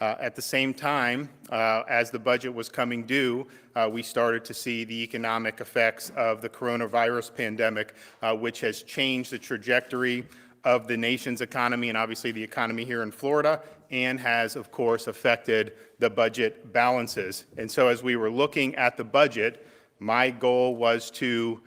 At the same time, as the budget was coming due, we started to see the economic effects of the coronavirus pandemic, which has changed the trajectory of the nation's economy and obviously the economy here in Florida, and has, of course, affected the budget balances. And so as we were looking at the budget, my goal was to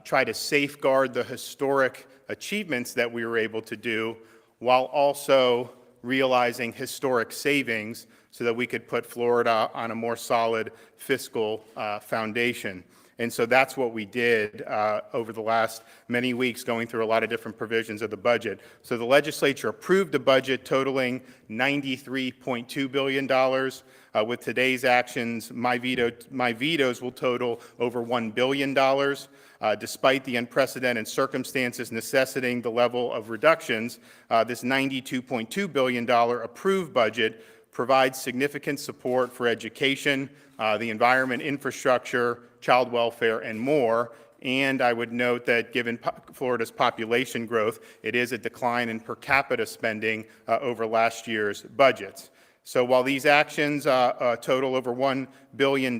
try to safeguard the historic achievements that we were able to do while also realizing historic savings so that we could put Florida on a more solid fiscal foundation. And so that's what we did over the last many weeks, going through a lot of different provisions of the budget. So the legislature approved a budget totaling $93.2 billion. With today's actions, my vetoes will total over $1 billion. Despite the unprecedented circumstances necessitating the level of reductions, this $92.2 billion approved budget provides significant support for education, the environment, infrastructure, child welfare, and more. And I would note that given Florida's population growth, it is a decline in per capita spending over last year's budgets. So while these actions total over $1 billion,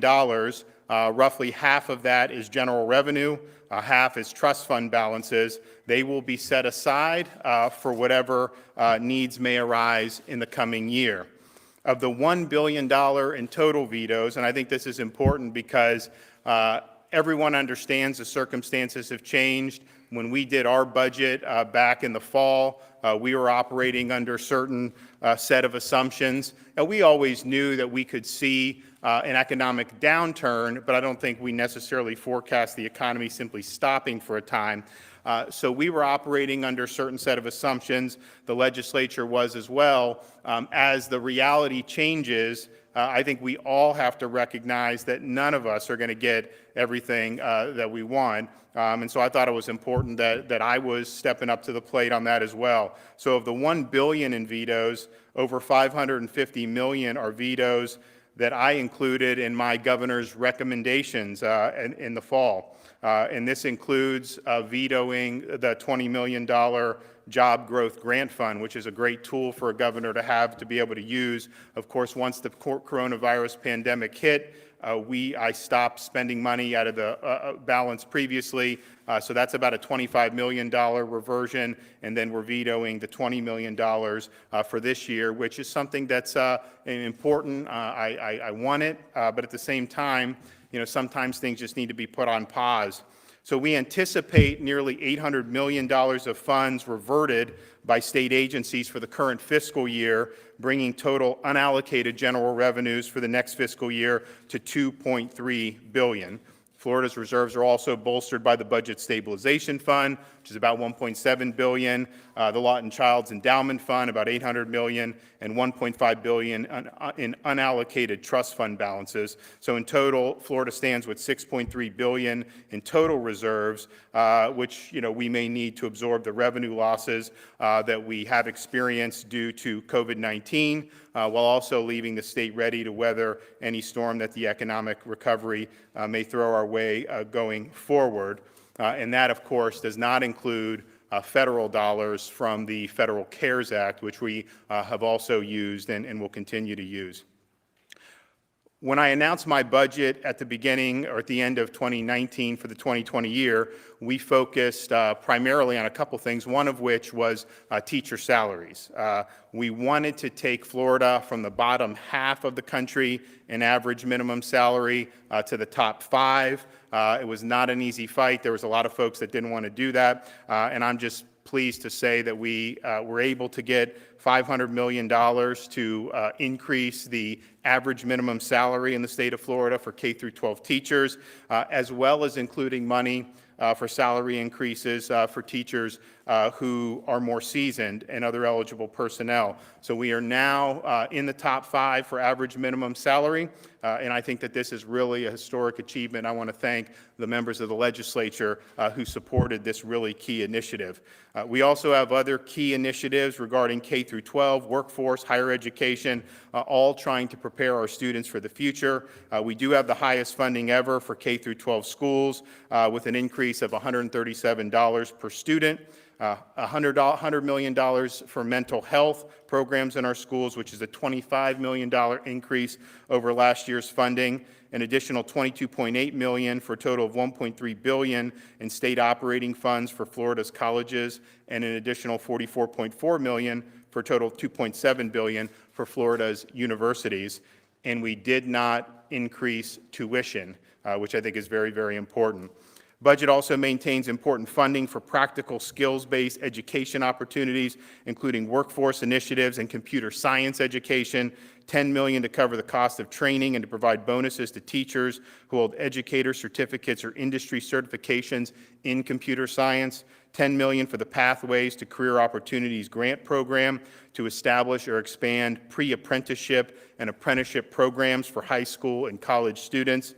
roughly half of that is general revenue, half is trust fund balances. They will be set aside for whatever needs may arise in the coming year. Of the $1 billion in total vetoes, and I think this is important because everyone understands the circumstances have changed. When we did our budget back in the fall, we were operating under a certain set of assumptions. And we always knew that we could see an economic downturn, but I don't think we necessarily forecast the economy simply stopping for a time. So we were operating under a certain set of assumptions. The legislature was as well. As the reality changes, I think we all have to recognize that none of us are going to get everything that we want. And so I thought it was important that I was stepping up to the plate on that as well. So of the $1 billion in vetoes, over $550 million are vetoes that I included in my governor's recommendations in the fall. And this includes vetoing the $20 million Job Growth Grant Fund, which is a great tool for a governor to have to be able to use. Of course, once the coronavirus pandemic hit, I stopped spending money out of the balance previously. So that's about a $25 million reversion, and then we're vetoing the $20 million for this year, which is something that's important. I want it, but at the same time, sometimes things just need to be put on pause. So we anticipate nearly $800 million of funds reverted by state agencies for the current fiscal year, bringing total unallocated general revenues for the next fiscal year to $2.3 billion. Florida's reserves are also bolstered by the Budget Stabilization Fund, which is about $1.7 billion, the Lawton Child's Endowment Fund, about $800 million, and $1.5 billion in unallocated trust fund balances. So in total, Florida stands with $6.3 billion in total reserves, which we may need to absorb the revenue losses that we have experienced due to COVID-19, while also leaving the state ready to weather any storm that the economic recovery may throw our way going forward. And that, of course, does not include federal dollars from the Federal CARES Act, which we have also used and will continue to use. When I announced my budget at the beginning or at the end of 2019 for the 2020 year, we focused primarily on a couple things, one of which was teacher salaries. We wanted to take Florida from the bottom half of the country in average minimum salary to the top 5. It was not an easy fight. There was a lot of folks that didn't want to do that, and I'm just pleased to say that we were able to get $500 million to increase the average minimum salary in the state of Florida for K through 12 teachers, as well as including money for salary increases for teachers who are more seasoned and other eligible personnel. So we are now in the top 5 for average minimum salary, and I think that this is really a historic achievement. I want to thank the members of the legislature who supported this really key initiative. We also have other key initiatives regarding K through 12, workforce, higher education, all trying to prepare our students for the future. We do have the highest funding ever for K through 12 schools with an increase of $137 per student. $100 million for mental health programs in our schools, which is a $25 million increase over last year's funding, an additional $22.8 million for a total of $1.3 billion in state operating funds for Florida's colleges, and an additional $44.4 million for a total of $2.7 billion for Florida's universities. And we did not increase tuition, which I think is very, very important. Budget also maintains important funding for practical skills-based education opportunities, including workforce initiatives and computer science education, $10 million to cover the cost of training and to provide bonuses to teachers who hold educator certificates or industry certifications in computer science, $10 million for the Pathways to Career Opportunities grant program to establish or expand pre-apprenticeship and apprenticeship programs for high school and college students,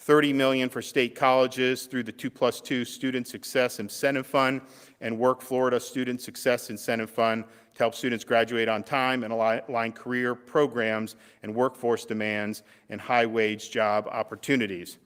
$30 million for state colleges through the 2+2 Student Success Incentive Fund and Work Florida Student Success Incentive Fund to help students graduate on time and align career programs and workforce demands and high-wage job opportunities.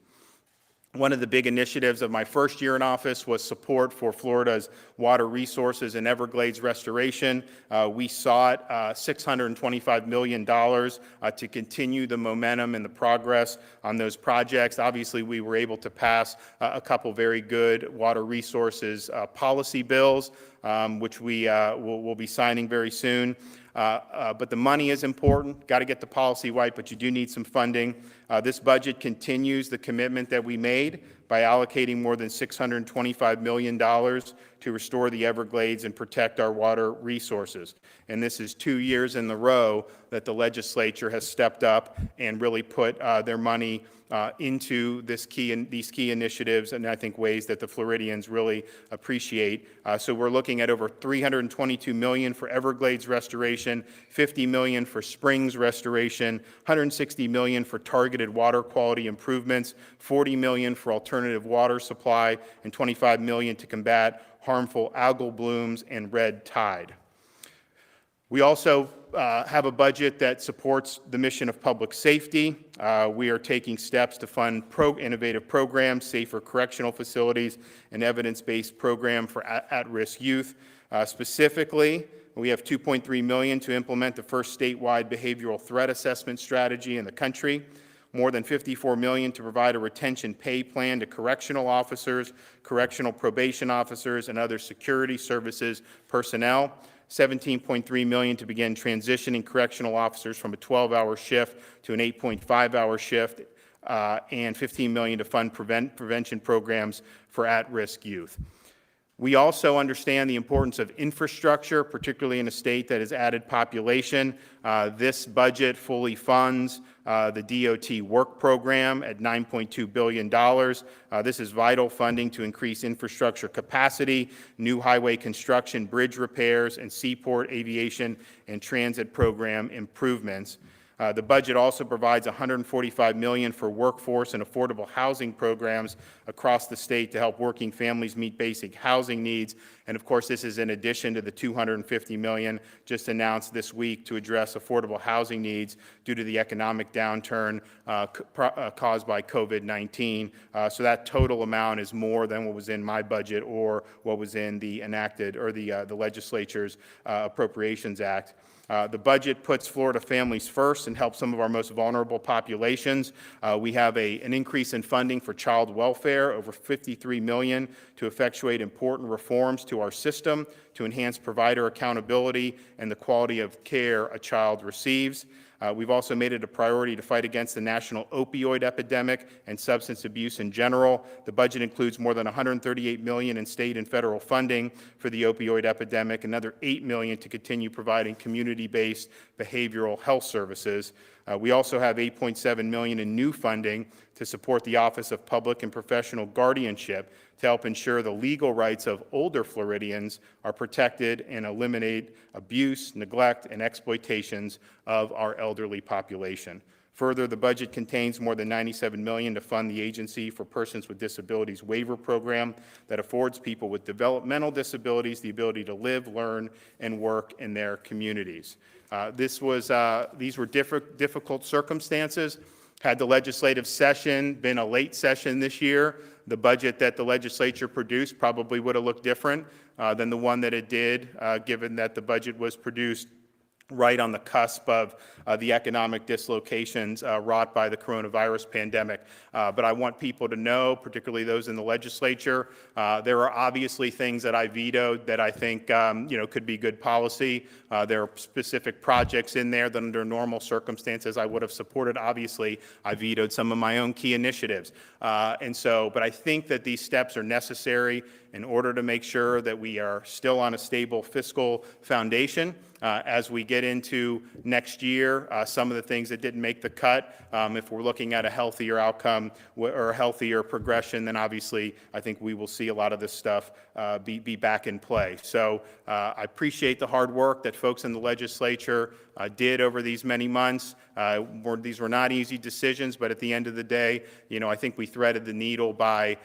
One of the big initiatives of my first year in office was support for Florida's water resources and Everglades restoration. We sought $625 million to continue the momentum and the progress on those projects. Obviously, we were able to pass a couple very good water resources policy bills, which we will be signing very soon. But the money is important. Got to get the policy right, but you do need some funding. This budget continues the commitment that we made by allocating more than $625 million to restore the Everglades and protect our water resources. And this is 2 years in a row that the legislature has stepped up and really put their money into these key initiatives, and I think ways that the Floridians really appreciate. So we're looking at over $322 million for Everglades restoration, $50 million for springs restoration, $160 million for targeted water quality improvements, $40 million for alternative water supply, and $25 million to combat harmful algal blooms and red tide. We also have a budget that supports the mission of public safety. We are taking steps to fund innovative programs, safer correctional facilities, and evidence-based program for at-risk youth. Specifically, we have $2.3 million to implement the first statewide behavioral threat assessment strategy in the country, more than $54 million to provide a retention pay plan to correctional officers, correctional probation officers, and other security services personnel, $17.3 million to begin transitioning correctional officers from a 12-hour shift to an 8.5-hour shift, and $15 million to fund prevention programs for at-risk youth. We also understand the importance of infrastructure, particularly in a state that has added population. This budget fully funds the DOT work program at $9.2 billion. This is vital funding to increase infrastructure capacity, new highway construction, bridge repairs, and seaport, aviation, and transit program improvements. The budget also provides $145 million for workforce and affordable housing programs across the state to help working families meet basic housing needs. And of course, this is in addition to the $250 million just announced this week to address affordable housing needs due to the economic downturn caused by COVID-19. So that total amount is more than what was in my budget or what was in the enacted or the legislature's Appropriations Act. The budget puts Florida families first and helps some of our most vulnerable populations. We have an increase in funding for child welfare, over $53 million, to effectuate important reforms to our system to enhance provider accountability and the quality of care a child receives. We've also made it a priority to fight against the national opioid epidemic and substance abuse in general. The budget includes more than $138 million in state and federal funding for the opioid epidemic, another $8 million to continue providing community-based behavioral health services. We also have $8.7 million in new funding to support the Office of Public and Professional Guardianship to help ensure the legal rights of older Floridians are protected and eliminate abuse, neglect, and exploitations of our elderly population. Further, the budget contains more than $97 million to fund the Agency for Persons with Disabilities waiver program that affords people with developmental disabilities the ability to live, learn, and work in their communities. These were difficult circumstances. Had the legislative session been a late session this year, the budget that the legislature produced probably would have looked different. than the one that it did, given that the budget was produced right on the cusp of the economic dislocations wrought by the coronavirus pandemic. But I want people to know, particularly those in the legislature, there are obviously things that I vetoed that I think could be good policy. There are specific projects in there that under normal circumstances I would have supported. Obviously, I vetoed some of my own key initiatives. But I think that these steps are necessary in order to make sure that we are still on a stable fiscal foundation. As we get into next year, some of the things that didn't make the cut, if we're looking at a healthier outcome or a healthier progression, then obviously I think we will see a lot of this stuff be back in play. So I appreciate the hard work that folks in the legislature did over these many months. These were not easy decisions, but at the end of the day, I think we threaded the needle by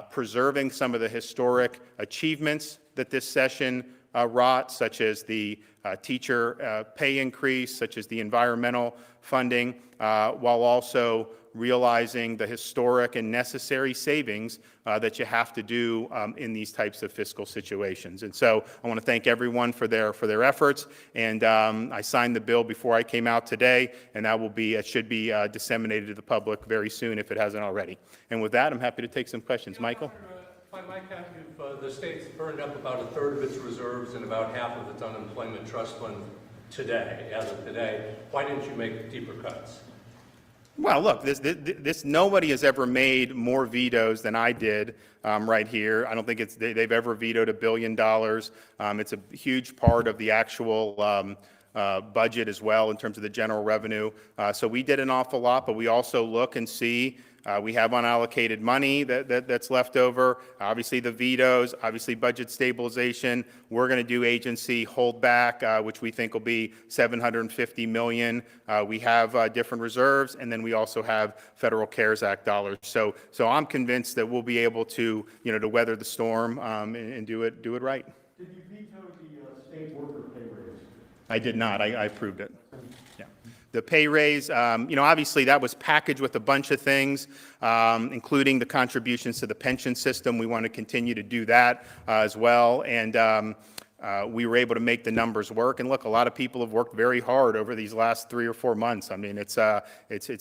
preserving some of the historic achievements that this session wrought, such as the teacher pay increase, such as the environmental funding, while also realizing the historic and necessary savings that you have to do in these types of fiscal situations. And so I want to thank everyone for their efforts. And I signed the bill before I came out today, and it should be disseminated to the public very soon if it hasn't already. And with that, I'm happy to take some questions. Michael? By my count, the state's burned up about a third of its reserves and about half of its unemployment trust fund today, as of today. Why didn't you make deeper cuts? Well, look, nobody has ever made more vetoes than I did right here. I don't think they've ever vetoed $1 billion. It's a huge part of the actual budget as well in terms of the general revenue. So we did an awful lot, but we also look and see. We have unallocated money that's left over. Obviously, the vetoes, obviously budget stabilization. We're going to do agency holdback, which we think will be $750 million. We have different reserves, and then we also have Federal CARES Act dollars. So I'm convinced that we'll be able to, to weather the storm and do it right. Did you veto the state worker pay raise? I did not. I approved it. Yeah. The pay raise, obviously that was packaged with a bunch of things, including the contributions to the pension system. We want to continue to do that as well. And we were able to make the numbers work. And look, a lot of people have worked very hard over these last 3 or 4 months. I mean, it's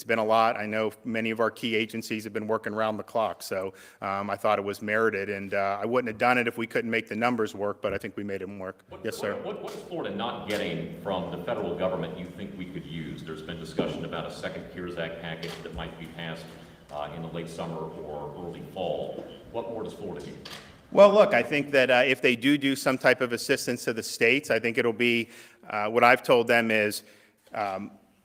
been a lot. I know many of our key agencies have been working around the clock. So I thought it was merited. And I wouldn't have done it if we couldn't make the numbers work, but I think we made them work. Yes, sir. What is Florida not getting from the federal government you think we could use? There's been discussion about a second CARES Act package that might be passed in the late summer or early fall. What more does Florida need? Well, look, I think that if they do some type of assistance to the states, I think it'll be what I've told them is,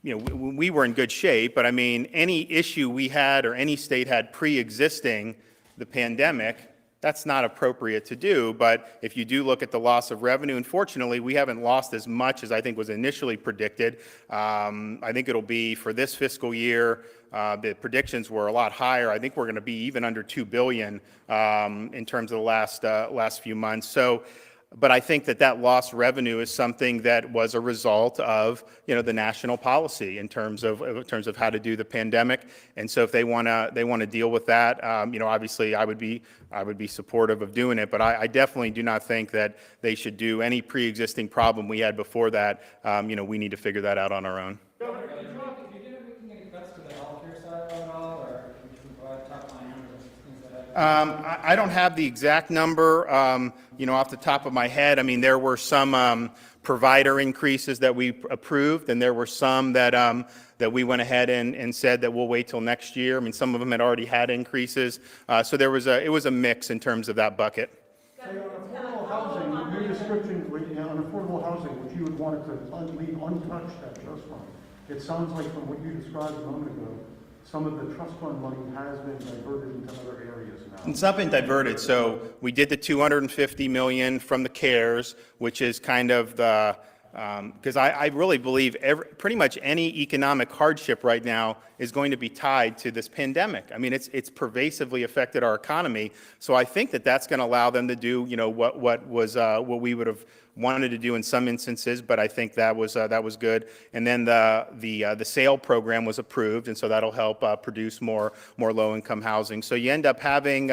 we were in good shape, but I mean, any issue we had or any state had pre-existing the pandemic, that's not appropriate to do. But if you do look at the loss of revenue, unfortunately, we haven't lost as much as I think was initially predicted. I think it'll be for this fiscal year. The predictions were a lot higher. I think we're going to be even under $2 billion in terms of the last few months. So, but I think that lost revenue is something that was a result of the national policy in terms of how to do the pandemic. And so if they want to deal with that, obviously I would be supportive of doing it. But I definitely do not think that they should do any pre-existing problem we had before that. We need to figure that out on our own. I don't have the exact number, off the top of my head. I mean, there were some provider increases that we approved, and there were some that we went ahead and said that we'll wait till next year. I mean, some of them had already had increases, so it was a mix in terms of that bucket. On affordable housing, your description on affordable housing, which you would want it to leave untouched at trust fund. It sounds like from what you described a moment ago, some of the trust fund money has been diverted into other areas now. It's not been diverted. So we did the $250 million from the CARES, which is kind of the Because I really believe pretty much any economic hardship right now is going to be tied to this pandemic. I mean, it's pervasively affected our economy. So I think that that's going to allow them to do, what we would have wanted to do in some instances, but I think that was good. And then the sale program was approved, and so that'll help produce more low-income housing. So you end up having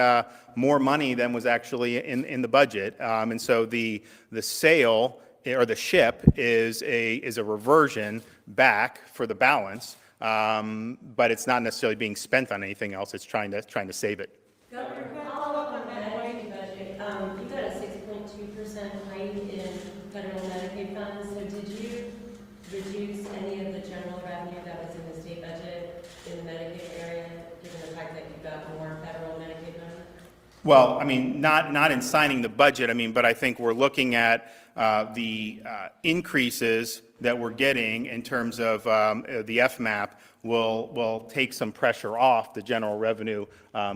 more money than was actually in the budget. And so the sale or the SHIP is a reversion back for the balance, but it's not necessarily being spent on anything else. It's trying to save it. Governor, follow up on the Medicaid budget. You got a 6.2% hike in federal Medicaid funds. So did you reduce any of the general revenue that was in the state budget in the Medicaid area, given the fact that you got more federal Medicaid money? Well, I mean, not in signing the budget, I mean, but I think we're looking at the increases that we're getting in terms of the FMAP will take some pressure off the general revenue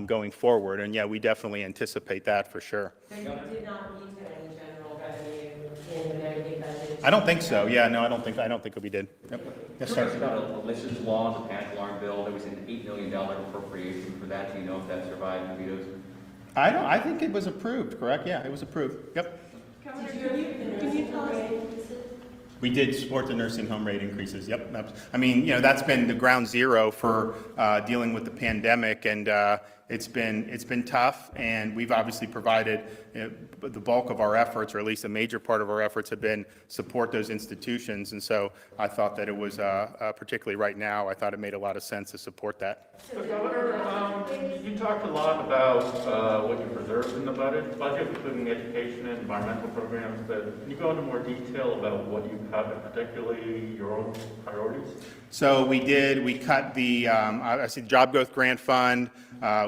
going forward. And yeah, we definitely anticipate that for sure. So you did not veto any general revenue in the Medicaid budget? I don't think so. Yeah, no, I don't think we did. Yep. Yes, There was sir. about a license law, the panic alarm bill. There was an $8 million appropriation for that. Do you know if that survived the vetoes? I think it was approved, correct? Yeah, it was approved. Yep. Can you tell us? We did support the nursing home rate increases. Yep. I mean, that's been the ground zero for dealing with the pandemic, and it's been tough. And we've obviously provided the bulk of our efforts, or at least a major part of our efforts, have been support those institutions. And so I thought that it was particularly right now. I thought it made a lot of sense to support that. So Governor, you talked a lot about what you preserved in the budget, including education and environmental programs, but can you go into more detail about what you cut, and particularly your own priorities? So we cut the, I see the Job Growth Grant Fund.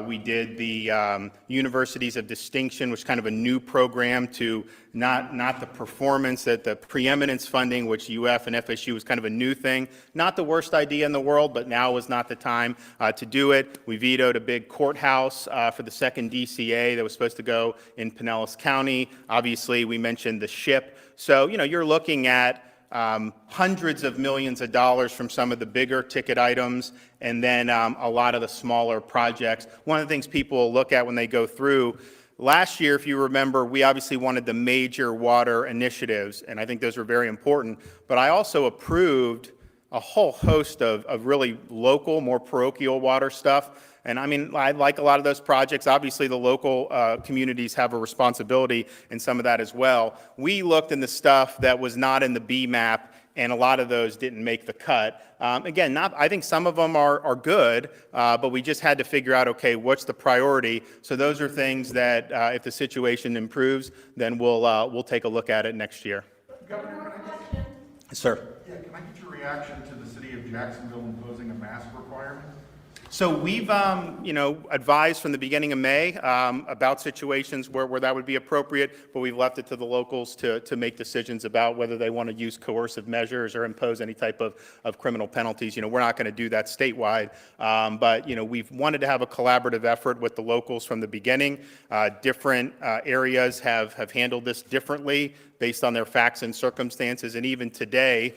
We did the Universities of Distinction, which is kind of a new program to not the performance, that the preeminence funding, which UF and FSU was kind of a new thing. Not the worst idea in the world, but now was not the time to do it. We vetoed a big courthouse for the second DCA that was supposed to go in Pinellas County. Obviously, we mentioned the SHIP. So, you're looking at hundreds of millions of dollars from some of the bigger ticket items, and then a lot of the smaller projects. One of the things people will look at when they go through, last year, if you remember, we obviously wanted the major water initiatives, and I think those were very important, but I also approved a whole host of really local, more parochial water stuff. And I mean, I like a lot of those projects. Obviously, the local communities have a responsibility in some of that as well. We looked in the stuff that was not in the BMAP, and a lot of those didn't make the cut. Again, I think some of them are good, but we just had to figure out, okay, what's the priority? So those are things that if the situation improves, then we'll take a look at it next year. Governor, Sir. can I get your reaction to the city of Jacksonville imposing a mask requirement? So we've, advised from the beginning of May about situations where that would be appropriate, but we've left it to the locals to make decisions about whether they want to use coercive measures or impose any type of criminal penalties. We're not going to do that statewide, but, we've wanted to have a collaborative effort with the locals from the beginning. Different areas have handled this differently based on their facts and circumstances, and even today,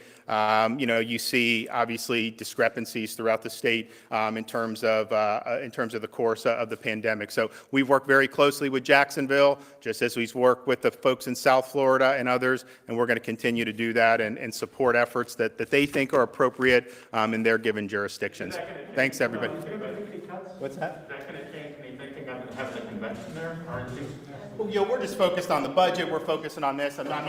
you see obviously discrepancies throughout the state in terms of the course of the pandemic. So we've worked very closely with Jacksonville, just as we've worked with the folks in South Florida and others, and we're going to continue to do that and support efforts that they think are appropriate in their given jurisdictions. Thanks, everybody. What's that? Is that going to change any thinking on having a convention there? Or is it- Well, we're just focused on the budget. We're focusing on this. I'm not